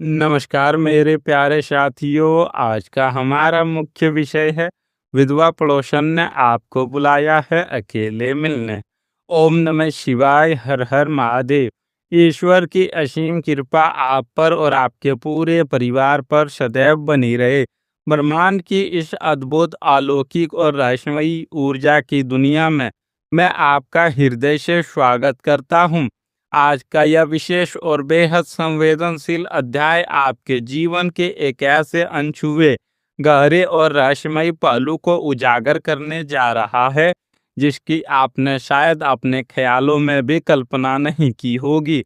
नमस्कार मेरे प्यारे साथियों। आज का हमारा मुख्य विषय है विधवा पड़ोसन ने आपको बुलाया है अकेले मिलने। ओम नमः शिवाय, हर हर महादेव। ईश्वर की असीम कृपा आप पर और आपके पूरे परिवार पर सदैव बनी रहे। ब्रह्मांड की इस अद्भुत अलौकिक और रहस्यमयी ऊर्जा की दुनिया में मैं आपका हृदय से स्वागत करता हूँ। आज का यह विशेष और बेहद संवेदनशील अध्याय आपके जीवन के एक ऐसे अनछुए, गहरे और रहस्यमयी पहलू को उजागर करने जा रहा है जिसकी आपने शायद अपने ख्यालों में भी कल्पना नहीं की होगी।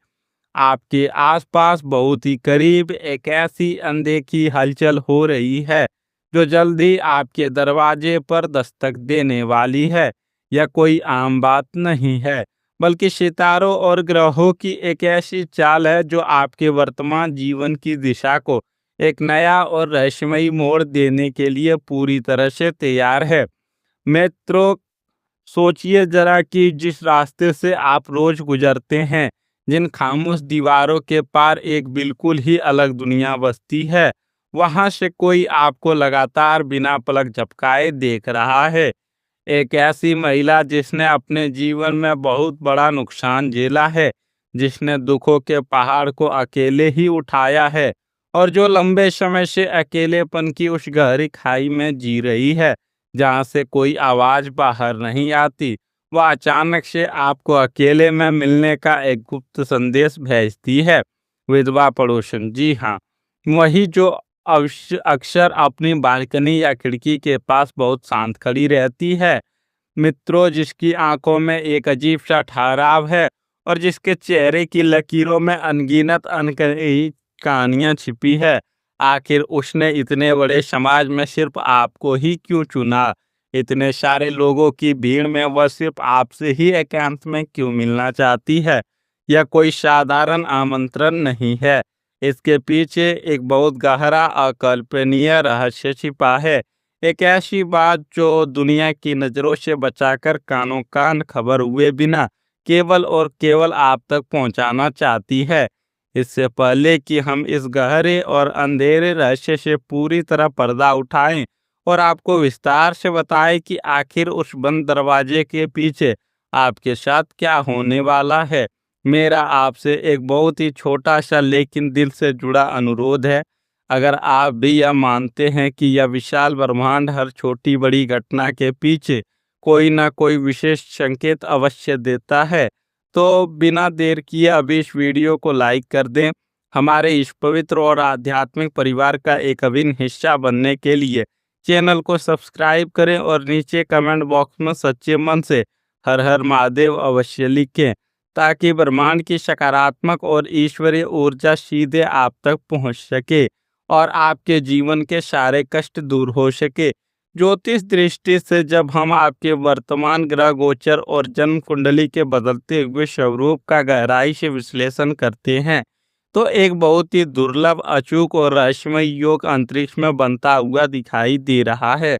आपके आसपास बहुत ही करीब एक ऐसी अनदेखी हलचल हो रही है जो जल्द ही आपके दरवाजे पर दस्तक देने वाली है। यह कोई आम बात नहीं है, बल्कि सितारों और ग्रहों की एक ऐसी चाल है जो आपके वर्तमान जीवन की दिशा को एक नया और रहस्यमयी मोड़ देने के लिए पूरी तरह से तैयार है। मित्रों, सोचिए जरा कि जिस रास्ते से आप रोज गुजरते हैं, जिन खामोश दीवारों के पार एक बिल्कुल ही अलग दुनिया बसती है, वहां से कोई आपको लगातार बिना पलक झपकाए देख रहा है। एक ऐसी महिला जिसने अपने जीवन में बहुत बड़ा नुकसान झेला है, जिसने दुखों के पहाड़ को अकेले ही उठाया है और जो लंबे समय से अकेलेपन की उस गहरी खाई में जी रही है जहाँ से कोई आवाज बाहर नहीं आती। वह अचानक से आपको अकेले में मिलने का एक गुप्त संदेश भेजती है। विधवा पड़ोसन, जी हाँ, वही जो अक्सर अपनी बालकनी या खिड़की के पास बहुत शांत खड़ी रहती है। मित्रों, जिसकी आंखों में एक अजीब सा ठहराव है और जिसके चेहरे की लकीरों में अनगिनत अनकही कहानियां छिपी है। आखिर उसने इतने बड़े समाज में सिर्फ आपको ही क्यों चुना? इतने सारे लोगों की भीड़ में वह सिर्फ आपसे ही एकांत में क्यों मिलना चाहती है? यह कोई साधारण आमंत्रण नहीं है। इसके पीछे एक बहुत गहरा अकल्पनीय रहस्य छिपा है। एक ऐसी बात जो दुनिया की नज़रों से बचाकर कानों कान खबर हुए बिना केवल और केवल आप तक पहुंचाना चाहती है। इससे पहले कि हम इस गहरे और अंधेरे रहस्य से पूरी तरह पर्दा उठाएं और आपको विस्तार से बताएं कि आखिर उस बंद दरवाजे के पीछे आपके साथ क्या होने वाला है, मेरा आपसे एक बहुत ही छोटा सा लेकिन दिल से जुड़ा अनुरोध है। अगर आप भी यह मानते हैं कि यह विशाल ब्रह्मांड हर छोटी बड़ी घटना के पीछे कोई ना कोई विशेष संकेत अवश्य देता है, तो बिना देर किए अभी इस वीडियो को लाइक कर दें। हमारे इस पवित्र और आध्यात्मिक परिवार का एक अभिन्न हिस्सा बनने के लिए चैनल को सब्सक्राइब करें और नीचे कमेंट बॉक्स में सच्चे मन से हर हर महादेव अवश्य लिखें, ताकि ब्रह्मांड की सकारात्मक और ईश्वरीय ऊर्जा सीधे आप तक पहुंच सके और आपके जीवन के सारे कष्ट दूर हो सके। ज्योतिष दृष्टि से जब हम आपके वर्तमान ग्रह गोचर और जन्म कुंडली के बदलते हुए स्वरूप का गहराई से विश्लेषण करते हैं, तो एक बहुत ही दुर्लभ, अचूक और रहस्यमय योग अंतरिक्ष में बनता हुआ दिखाई दे रहा है।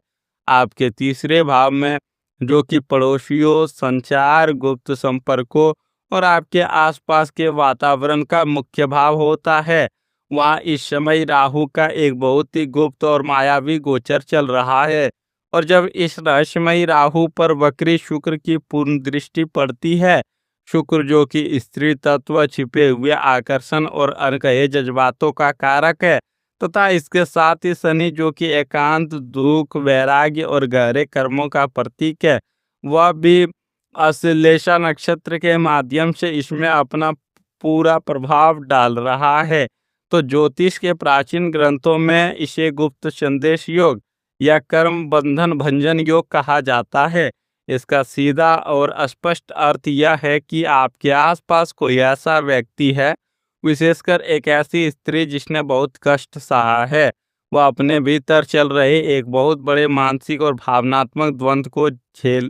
आपके तीसरे भाव में, जो कि पड़ोसियों, संचार, गुप्त संपर्कों और आपके आसपास के वातावरण का मुख्य भाव होता है, वहाँ इस समय राहु का एक बहुत ही गुप्त और मायावी गोचर चल रहा है। और जब इस रहस्यमयी राहु पर वक्री शुक्र की पूर्ण दृष्टि पड़ती है, शुक्र जो कि स्त्री तत्व, छिपे हुए आकर्षण और अनकहे जज्बातों का कारक है, तथा इसके साथ ही शनि जो कि एकांत, दुख, वैराग्य और गहरे कर्मों का प्रतीक है, वह भी अश्लेषा नक्षत्र के माध्यम से इसमें अपना पूरा प्रभाव डाल रहा है। तो ज्योतिष के प्राचीन ग्रंथों में इसे गुप्त संदेश योग या कर्म बंधन भंजन योग कहा जाता है। इसका सीधा और स्पष्ट अर्थ यह है कि आपके आसपास कोई ऐसा व्यक्ति है, विशेषकर एक ऐसी स्त्री जिसने बहुत कष्ट सहा है। वह अपने भीतर चल रहे एक बहुत बड़े मानसिक और भावनात्मक द्वंद्व को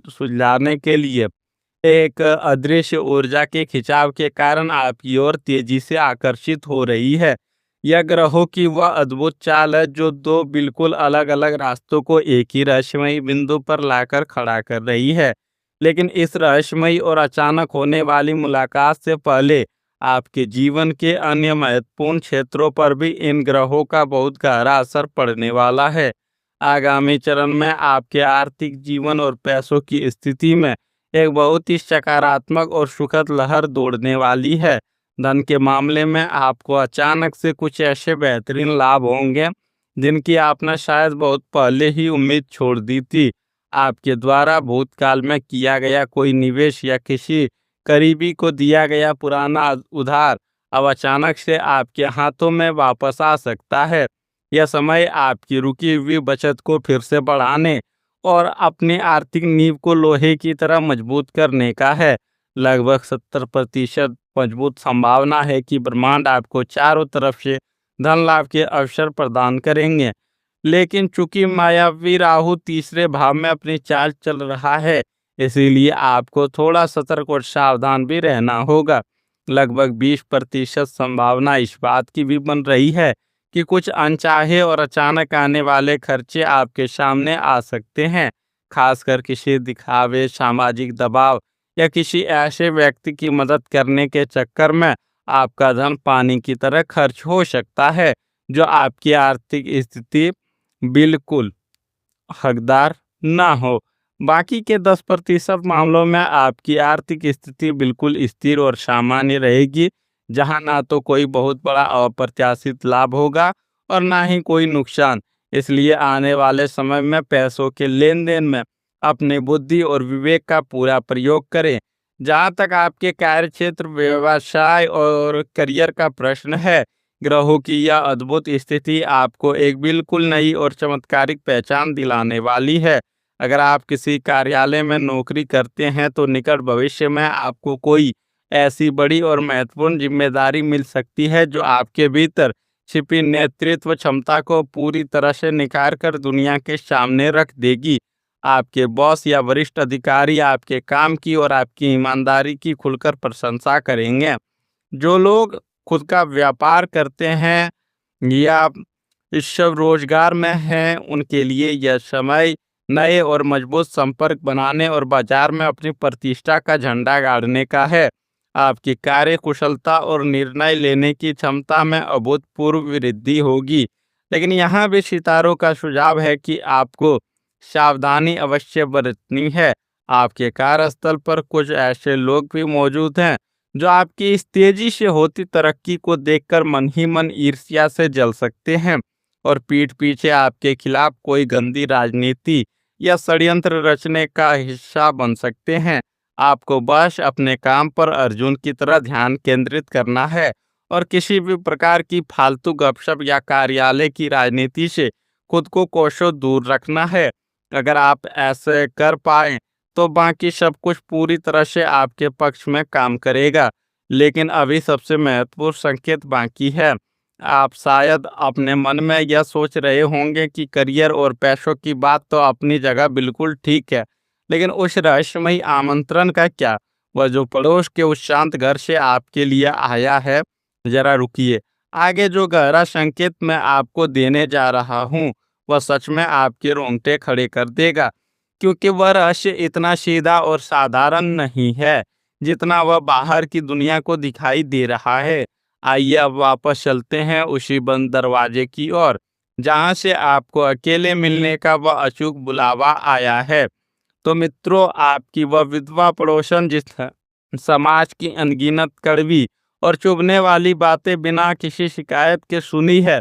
सुलझाने के लिए एक अदृश्य ऊर्जा के खिंचाव के कारण आपकी ओर तेजी से आकर्षित हो रही है। यह ग्रहों की वह अद्भुत चाल है जो दो बिल्कुल अलग अलग रास्तों को एक ही रहस्यमयी बिंदु पर लाकर खड़ा कर रही है। लेकिन इस रहस्यमयी और अचानक होने वाली मुलाकात से पहले आपके जीवन के अन्य महत्वपूर्ण क्षेत्रों पर भी इन ग्रहों का बहुत गहरा असर पड़ने वाला है। आगामी चरण में आपके आर्थिक जीवन और पैसों की स्थिति में एक बहुत ही सकारात्मक और सुखद लहर दौड़ने वाली है। धन के मामले में आपको अचानक से कुछ ऐसे बेहतरीन लाभ होंगे जिनकी आपने शायद बहुत पहले ही उम्मीद छोड़ दी थी। आपके द्वारा भूतकाल में किया गया कोई निवेश या किसी करीबी को दिया गया पुराना उधार अब अचानक से आपके हाथों में वापस आ सकता है। यह समय आपकी रुकी हुई बचत को फिर से बढ़ाने और अपनी आर्थिक नींव को लोहे की तरह मजबूत करने का है। लगभग 70% मजबूत संभावना है कि ब्रह्मांड आपको चारों तरफ से धन लाभ के अवसर प्रदान करेंगे। लेकिन चूंकि मायावी राहु तीसरे भाव में अपनी चाल चल रहा है, इसीलिए आपको थोड़ा सतर्क और सावधान भी रहना होगा। लगभग 20% संभावना इस बात की भी बन रही है कि कुछ अनचाहे और अचानक आने वाले खर्चे आपके सामने आ सकते हैं, खासकर किसी दिखावे, सामाजिक दबाव या किसी ऐसे व्यक्ति की मदद करने के चक्कर में आपका धन पानी की तरह खर्च हो सकता है, जो आपकी आर्थिक स्थिति बिल्कुल हकदार ना हो। बाकी के 10% मामलों में आपकी आर्थिक स्थिति बिल्कुल स्थिर और सामान्य रहेगी, जहां ना तो कोई बहुत बड़ा अप्रत्याशित लाभ होगा और ना ही कोई नुकसान। इसलिए आने वाले समय में पैसों के लेन देन में अपनी बुद्धि और विवेक का पूरा प्रयोग करें। जहां तक आपके कार्यक्षेत्र, व्यवसाय और करियर का प्रश्न है, ग्रहों की यह अद्भुत स्थिति आपको एक बिल्कुल नई और चमत्कारिक पहचान दिलाने वाली है। अगर आप किसी कार्यालय में नौकरी करते हैं तो निकट भविष्य में आपको कोई ऐसी बड़ी और महत्वपूर्ण जिम्मेदारी मिल सकती है जो आपके भीतर छिपी नेतृत्व क्षमता को पूरी तरह से निखार कर दुनिया के सामने रख देगी। आपके बॉस या वरिष्ठ अधिकारी आपके काम की और आपकी ईमानदारी की खुलकर प्रशंसा करेंगे। जो लोग खुद का व्यापार करते हैं या इस सब रोजगार में हैं, उनके लिए यह समय नए और मजबूत संपर्क बनाने और बाजार में अपनी प्रतिष्ठा का झंडा गाड़ने का है। आपकी कार्य कुशलता और निर्णय लेने की क्षमता में अभूतपूर्व वृद्धि होगी। लेकिन यहाँ भी सितारों का सुझाव है कि आपको सावधानी अवश्य बरतनी है। आपके कार्यस्थल पर कुछ ऐसे लोग भी मौजूद हैं जो आपकी इस तेजी से होती तरक्की को देखकर मन ही मन ईर्ष्या से जल सकते हैं और पीठ पीछे आपके खिलाफ कोई गंदी राजनीति या षड्यंत्र रचने का हिस्सा बन सकते हैं। आपको बस अपने काम पर अर्जुन की तरह ध्यान केंद्रित करना है और किसी भी प्रकार की फालतू गपशप या कार्यालय की राजनीति से खुद को कोसों दूर रखना है। अगर आप ऐसे कर पाए तो बाकी सब कुछ पूरी तरह से आपके पक्ष में काम करेगा। लेकिन अभी सबसे महत्वपूर्ण संकेत बाकी है। आप शायद अपने मन में यह सोच रहे होंगे कि करियर और पैसों की बात तो अपनी जगह बिल्कुल ठीक है, लेकिन उस रहस्यमयी आमंत्रण का क्या? वह जो पड़ोस के उस शांत घर से आपके लिए आया है। जरा रुकिए, आगे जो गहरा संकेत मैं आपको देने जा रहा हूँ वह सच में आपके रोंगटे खड़े कर देगा, क्योंकि वह रहस्य इतना सीधा और साधारण नहीं है जितना वह बाहर की दुनिया को दिखाई दे रहा है। आइए अब वापस चलते हैं उसी बंद दरवाजे की ओर जहां से आपको अकेले मिलने का वह अचूक बुलावा आया है। तो मित्रों, आपकी वह विधवा पड़ोसन जिस समाज की अनगिनत कड़वी और चुभने वाली बातें बिना किसी शिकायत के सुनी है,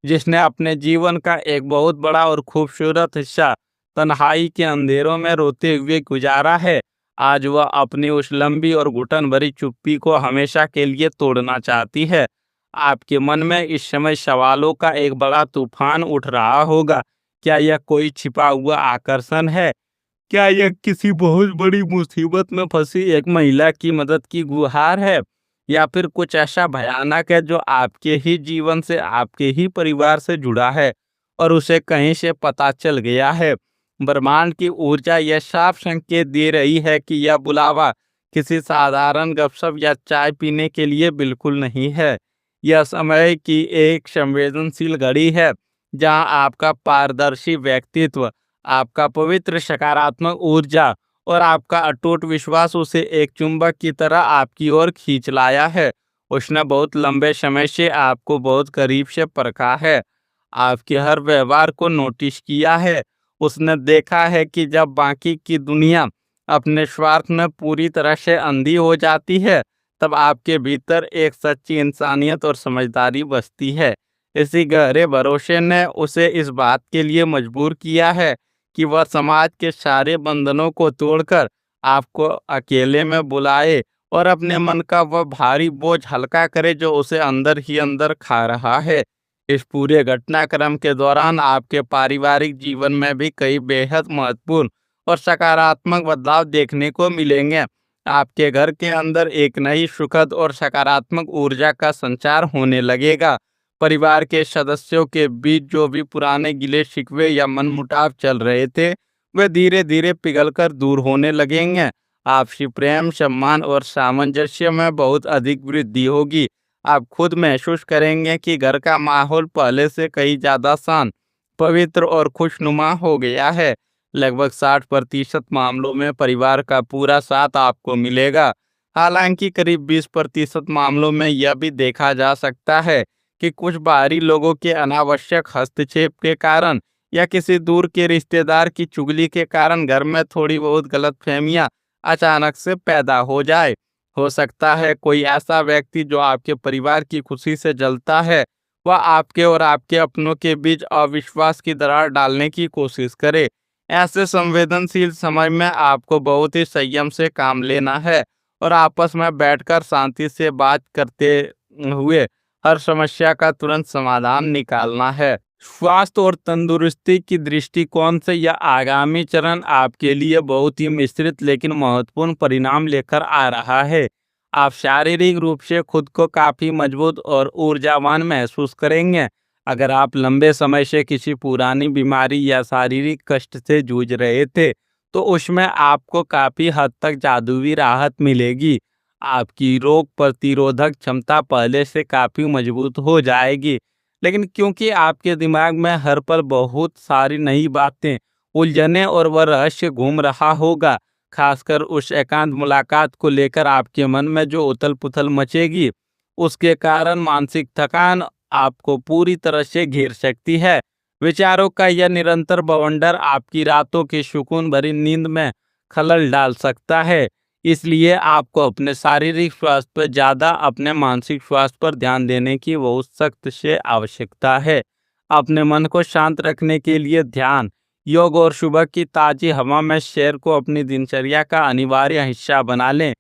जिसने अपने जीवन का एक बहुत बड़ा और खूबसूरत हिस्सा तन्हाई के अंधेरों में रोते हुए गुजारा है, आज वह अपनी उस लंबी और घुटन भरी चुप्पी को हमेशा के लिए तोड़ना चाहती है। आपके मन में इस समय सवालों का एक बड़ा तूफान उठ रहा होगा। क्या यह कोई छिपा हुआ आकर्षण है? क्या यह किसी बहुत बड़ी मुसीबत में फंसी एक महिला की मदद की गुहार है? या फिर कुछ ऐसा भयानक है जो आपके ही जीवन से, आपके ही परिवार से जुड़ा है और उसे कहीं से पता चल गया है? ब्रह्मांड की ऊर्जा यह साफ संकेत दे रही है कि यह बुलावा किसी साधारण गपशप या चाय पीने के लिए बिल्कुल नहीं है। यह समय की एक संवेदनशील घड़ी है जहां आपका पारदर्शी व्यक्तित्व, आपका पवित्र सकारात्मक ऊर्जा और आपका अटूट विश्वास उसे एक चुंबक की तरह आपकी ओर खींच लाया है। उसने बहुत लंबे समय से आपको बहुत करीब से परखा है, आपके हर व्यवहार को नोटिस किया है। उसने देखा है कि जब बाकी की दुनिया अपने स्वार्थ में पूरी तरह से अंधी हो जाती है, तब आपके भीतर एक सच्ची इंसानियत और समझदारी बसती है। इसी गहरे भरोसे ने उसे इस बात के लिए मजबूर किया है कि वह समाज के सारे बंधनों को तोड़कर आपको अकेले में बुलाए और अपने मन का वह भारी बोझ हल्का करे जो उसे अंदर ही अंदर खा रहा है। इस पूरे घटनाक्रम के दौरान आपके पारिवारिक जीवन में भी कई बेहद महत्वपूर्ण और सकारात्मक बदलाव देखने को मिलेंगे। आपके घर के अंदर एक नई सुखद और सकारात्मक ऊर्जा का संचार होने लगेगा। परिवार के सदस्यों के बीच जो भी पुराने गिले शिकवे या मनमुटाव चल रहे थे, वे धीरे धीरे पिघलकर दूर होने लगेंगे। आपसी प्रेम, सम्मान और सामंजस्य में बहुत अधिक वृद्धि होगी। आप खुद महसूस करेंगे कि घर का माहौल पहले से कहीं ज्यादा शांत, पवित्र और खुशनुमा हो गया है। लगभग 60% मामलों में परिवार का पूरा साथ आपको मिलेगा। हालांकि करीब 20% मामलों में यह भी देखा जा सकता है कि कुछ बाहरी लोगों के अनावश्यक हस्तक्षेप के कारण या किसी दूर के रिश्तेदार की चुगली के कारण घर में थोड़ी बहुत गलतफहमियां अचानक से पैदा हो जाए। हो सकता है कोई ऐसा व्यक्ति जो आपके परिवार की खुशी से जलता है, वह आपके और आपके अपनों के बीच अविश्वास की दरार डालने की कोशिश करे। ऐसे संवेदनशील समय में आपको बहुत ही संयम से काम लेना है और आपस में बैठकर शांति से बात करते हुए हर समस्या का तुरंत समाधान निकालना है। स्वास्थ्य और तंदुरुस्ती की दृष्टिकोण से यह आगामी चरण आपके लिए बहुत ही मिश्रित लेकिन महत्वपूर्ण परिणाम लेकर आ रहा है। आप शारीरिक रूप से खुद को काफी मजबूत और ऊर्जावान महसूस करेंगे। अगर आप लंबे समय से किसी पुरानी बीमारी या शारीरिक कष्ट से जूझ रहे थे, तो उसमें आपको काफी हद तक जादुई राहत मिलेगी। आपकी रोग प्रतिरोधक क्षमता पहले से काफी मजबूत हो जाएगी। लेकिन क्योंकि आपके दिमाग में हर पल बहुत सारी नई बातें, उलझने और वह रहस्य घूम रहा होगा, खासकर उस एकांत मुलाकात को लेकर आपके मन में जो उथल-पुथल मचेगी, उसके कारण मानसिक थकान आपको पूरी तरह से घेर सकती है। विचारों का यह निरंतर बवंडर आपकी रातों की सुकून भरी नींद में खलल डाल सकता है। इसलिए आपको अपने शारीरिक स्वास्थ्य पर ज़्यादा अपने मानसिक स्वास्थ्य पर ध्यान देने की बहुत सख्त से आवश्यकता है। अपने मन को शांत रखने के लिए ध्यान, योग और सुबह की ताज़ी हवा में सैर को अपनी दिनचर्या का अनिवार्य हिस्सा बना लें।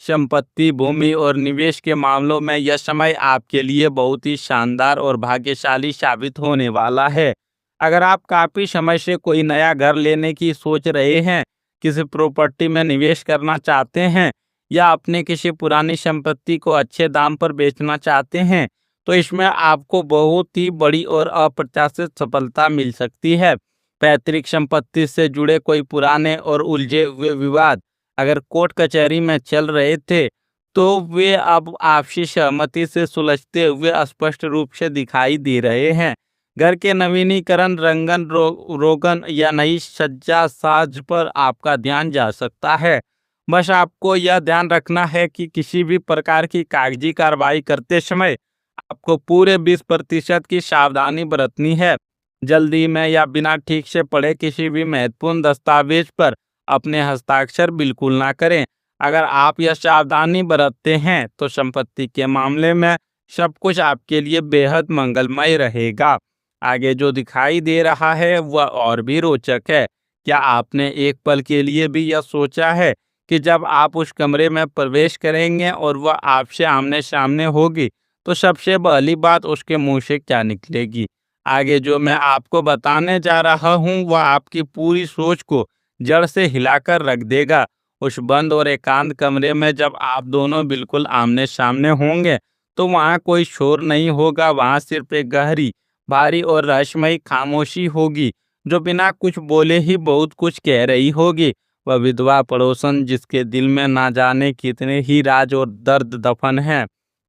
संपत्ति, भूमि और निवेश के मामलों में यह समय आपके लिए बहुत ही शानदार और भाग्यशाली साबित होने वाला है। अगर आप काफ़ी समय से कोई नया घर लेने की सोच रहे हैं, किसी प्रॉपर्टी में निवेश करना चाहते हैं या अपने किसी पुरानी संपत्ति को अच्छे दाम पर बेचना चाहते हैं, तो इसमें आपको बहुत ही बड़ी और अप्रत्याशित सफलता मिल सकती है। पैतृक संपत्ति से जुड़े कोई पुराने और उलझे हुए विवाद अगर कोर्ट कचहरी में चल रहे थे, तो वे अब आपसी सहमति से सुलझते हुए स्पष्ट रूप से दिखाई दे रहे हैं। घर के नवीनीकरण, रंगन रोगन या नई सज्जा साज पर आपका ध्यान जा सकता है। बस आपको यह ध्यान रखना है कि किसी भी प्रकार की कागजी कार्रवाई करते समय आपको पूरे 20% की सावधानी बरतनी है। जल्दी में या बिना ठीक से पढ़े किसी भी महत्वपूर्ण दस्तावेज पर अपने हस्ताक्षर बिल्कुल ना करें। अगर आप यह सावधानी बरतते हैं तो संपत्ति के मामले में सब कुछ आपके लिए बेहद मंगलमय रहेगा। आगे जो दिखाई दे रहा है वह और भी रोचक है। क्या आपने एक पल के लिए भी यह सोचा है कि जब आप उस कमरे में प्रवेश करेंगे और वह आपसे आमने सामने होगी, तो सबसे पहली बात उसके मुंह से क्या निकलेगी? आगे जो मैं आपको बताने जा रहा हूँ वह आपकी पूरी सोच को जड़ से हिलाकर रख देगा। उस बंद और एकांत कमरे में जब आप दोनों बिल्कुल आमने सामने होंगे, तो वहाँ कोई शोर नहीं होगा। वहाँ सिर्फ एक गहरी, भारी और रहस्यमयी खामोशी होगी जो बिना कुछ बोले ही बहुत कुछ कह रही होगी। वह विधवा पड़ोसन जिसके दिल में ना जाने कितने ही राज और दर्द दफन हैं,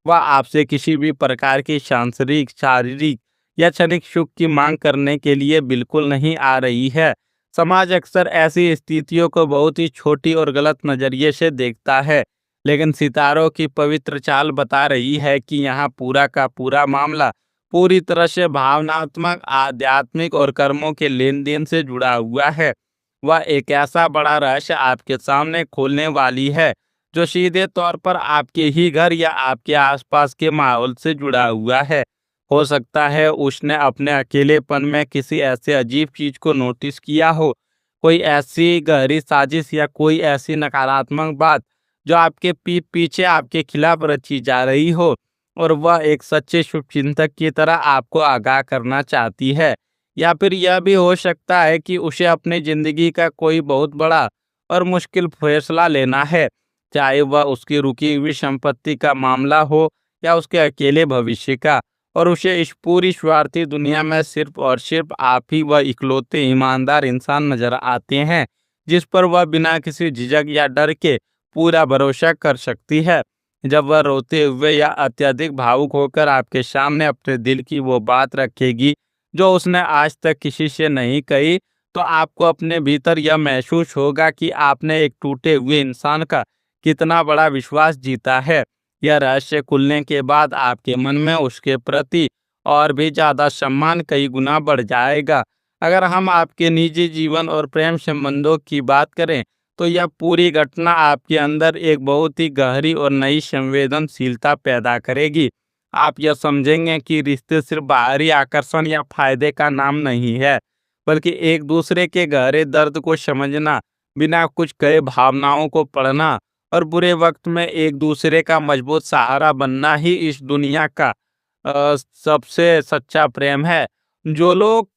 वह आपसे किसी भी प्रकार की सांसारिक, शारीरिक या क्षणिक सुख की मांग करने के लिए बिल्कुल नहीं आ रही है। समाज अक्सर ऐसी स्थितियों को बहुत ही छोटी और गलत नजरिए से देखता है, लेकिन सितारों की पवित्र चाल बता रही है कि यहाँ पूरा का पूरा मामला पूरी तरह से भावनात्मक, आध्यात्मिक और कर्मों के लेन-देन से जुड़ा हुआ है। वह एक ऐसा बड़ा रहस्य आपके सामने खोलने वाली है, जो सीधे तौर पर आपके ही घर या आपके आसपास के माहौल से जुड़ा हुआ है। हो सकता है उसने अपने अकेलेपन में किसी ऐसे अजीब चीज को नोटिस किया हो, कोई ऐसी गहरी साजिश या कोई ऐसी नकारात्मक बात जो आपके पीठ पीछे आपके खिलाफ रची जा रही हो, और वह एक सच्चे शुभचिंतक की तरह आपको आगाह करना चाहती है। या फिर यह भी हो सकता है कि उसे अपनी जिंदगी का कोई बहुत बड़ा और मुश्किल फैसला लेना है, चाहे वह उसकी रुकी हुई संपत्ति का मामला हो या उसके अकेले भविष्य का। और उसे इस पूरी स्वार्थी दुनिया में सिर्फ और सिर्फ आप ही वह इकलौते ईमानदार इंसान नजर आते हैं, जिस पर वह बिना किसी झिझक या डर के पूरा भरोसा कर सकती है। जब वह रोते हुए या अत्यधिक भावुक होकर आपके सामने अपने दिल की वो बात रखेगी जो उसने आज तक किसी से नहीं कही, तो आपको अपने भीतर यह महसूस होगा कि आपने एक टूटे हुए इंसान का कितना बड़ा विश्वास जीता है। यह रहस्य खुलने के बाद आपके मन में उसके प्रति और भी ज्यादा सम्मान कई गुना बढ़ जाएगा। अगर हम आपके निजी जीवन और प्रेम संबंधों की बात करें, तो यह पूरी घटना आपके अंदर एक बहुत ही गहरी और नई संवेदनशीलता पैदा करेगी। आप यह समझेंगे कि रिश्ते सिर्फ बाहरी आकर्षण या फायदे का नाम नहीं है, बल्कि एक दूसरे के गहरे दर्द को समझना, बिना कुछ कहे भावनाओं को पढ़ना और बुरे वक्त में एक दूसरे का मजबूत सहारा बनना ही इस दुनिया का सबसे सच्चा प्रेम है। जो लोग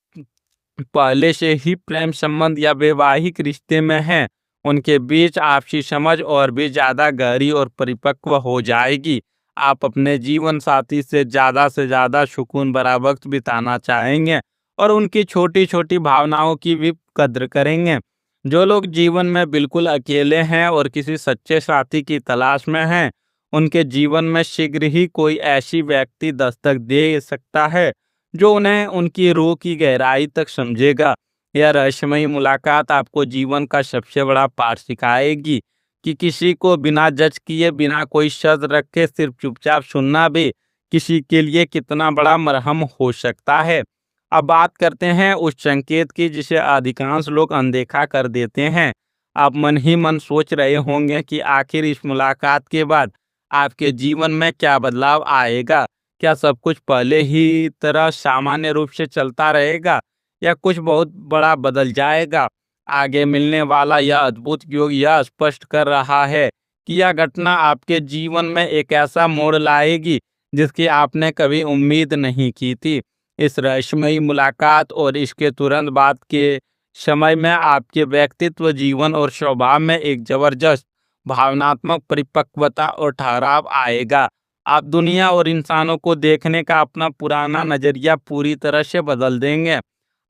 पहले से ही प्रेम संबंध या वैवाहिक रिश्ते में हैं, उनके बीच आपसी समझ और भी ज्यादा गहरी और परिपक्व हो जाएगी। आप अपने जीवन साथी से ज्यादा सुकून भरा वक्त बिताना चाहेंगे और उनकी छोटी छोटी भावनाओं की भी कद्र करेंगे। जो लोग जीवन में बिल्कुल अकेले हैं और किसी सच्चे साथी की तलाश में हैं, उनके जीवन में शीघ्र ही कोई ऐसी व्यक्ति दस्तक दे सकता है जो उन्हें उनकी रूह की गहराई तक समझेगा। यह रहस्यमयी मुलाकात आपको जीवन का सबसे बड़ा पाठ सिखाएगी कि किसी को बिना जज किए, बिना कोई शर्त रखे सिर्फ चुपचाप सुनना भी किसी के लिए कितना बड़ा मरहम हो सकता है। अब बात करते हैं उस संकेत की जिसे अधिकांश लोग अनदेखा कर देते हैं। आप मन ही मन सोच रहे होंगे कि आखिर इस मुलाकात के बाद आपके जीवन में क्या बदलाव आएगा। क्या सब कुछ पहले ही तरह सामान्य रूप से चलता रहेगा या कुछ बहुत बड़ा बदल जाएगा। आगे मिलने वाला यह अद्भुत योग यह स्पष्ट कर रहा है कि यह घटना आपके जीवन में एक ऐसा मोड़ लाएगी जिसकी आपने कभी उम्मीद नहीं की थी। इस रहस्यमयी मुलाकात और इसके तुरंत बाद के समय में आपके व्यक्तित्व, जीवन और स्वभाव में एक जबरदस्त भावनात्मक परिपक्वता और ठहराव आएगा। आप दुनिया और इंसानों को देखने का अपना पुराना नजरिया पूरी तरह से बदल देंगे।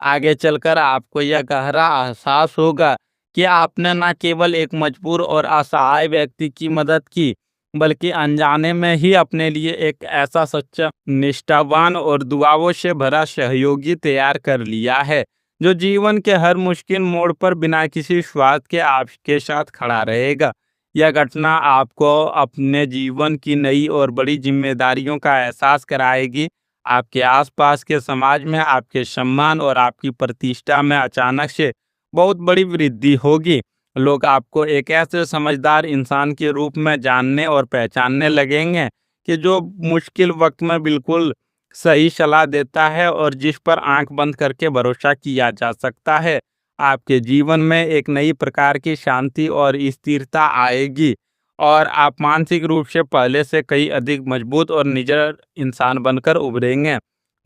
आगे चलकर आपको यह गहरा एहसास होगा कि आपने न केवल एक मजबूर और असहाय व्यक्ति की मदद की, बल्कि अनजाने में ही अपने लिए एक ऐसा सच्चा, निष्ठावान और दुआओं से भरा सहयोगी तैयार कर लिया है, जो जीवन के हर मुश्किल मोड़ पर बिना किसी स्वार्थ के आपके साथ खड़ा रहेगा। यह घटना आपको अपने जीवन की नई और बड़ी जिम्मेदारियों का एहसास कराएगी। आपके आसपास के समाज में आपके सम्मान और आपकी प्रतिष्ठा में अचानक से बहुत बड़ी वृद्धि होगी। लोग आपको एक ऐसे समझदार इंसान के रूप में जानने और पहचानने लगेंगे कि जो मुश्किल वक्त में बिल्कुल सही सलाह देता है और जिस पर आंख बंद करके भरोसा किया जा सकता है। आपके जीवन में एक नई प्रकार की शांति और स्थिरता आएगी और आप मानसिक रूप से पहले से कई अधिक मजबूत और निडर इंसान बनकर उभरेंगे।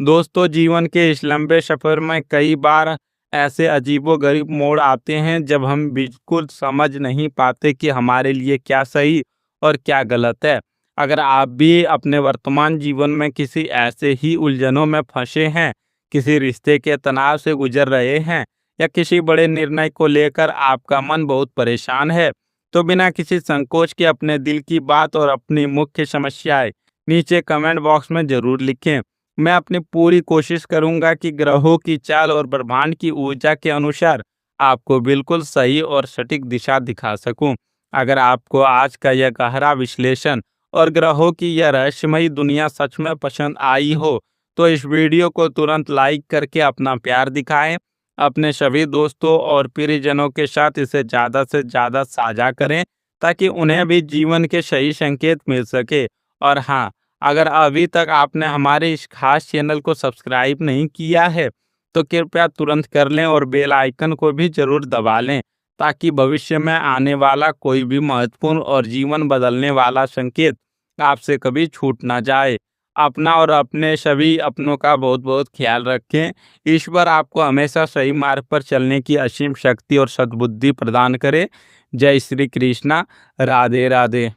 दोस्तों, जीवन के इस लंबे सफर में कई बार ऐसे अजीबोगरीब मोड़ आते हैं जब हम बिल्कुल समझ नहीं पाते कि हमारे लिए क्या सही और क्या गलत है। अगर आप भी अपने वर्तमान जीवन में किसी ऐसे ही उलझनों में फंसे हैं, किसी रिश्ते के तनाव से गुजर रहे हैं या किसी बड़े निर्णय को लेकर आपका मन बहुत परेशान है, तो बिना किसी संकोच के अपने दिल की बात और अपनी मुख्य समस्याएं नीचे कमेंट बॉक्स में जरूर लिखें। मैं अपनी पूरी कोशिश करूंगा कि ग्रहों की चाल और ब्रह्मांड की ऊर्जा के अनुसार आपको बिल्कुल सही और सटीक दिशा दिखा सकूं। अगर आपको आज का यह गहरा विश्लेषण और ग्रहों की यह रहस्यमयी दुनिया सच में पसंद आई हो, तो इस वीडियो को तुरंत लाइक करके अपना प्यार दिखाएं। अपने सभी दोस्तों और प्रियजनों के साथ इसे ज़्यादा से ज़्यादा साझा करें, ताकि उन्हें भी जीवन के सही संकेत मिल सके। और हाँ, अगर अभी तक आपने हमारे इस खास चैनल को सब्सक्राइब नहीं किया है, तो कृपया तुरंत कर लें और बेल आइकन को भी ज़रूर दबा लें, ताकि भविष्य में आने वाला कोई भी महत्वपूर्ण और जीवन बदलने वाला संकेत आपसे कभी छूट ना जाए। अपना और अपने सभी अपनों का बहुत बहुत ख्याल रखें। ईश्वर आपको हमेशा सही मार्ग पर चलने की असीम शक्ति और सद्बुद्धि प्रदान करे। जय श्री कृष्णा। राधे राधे।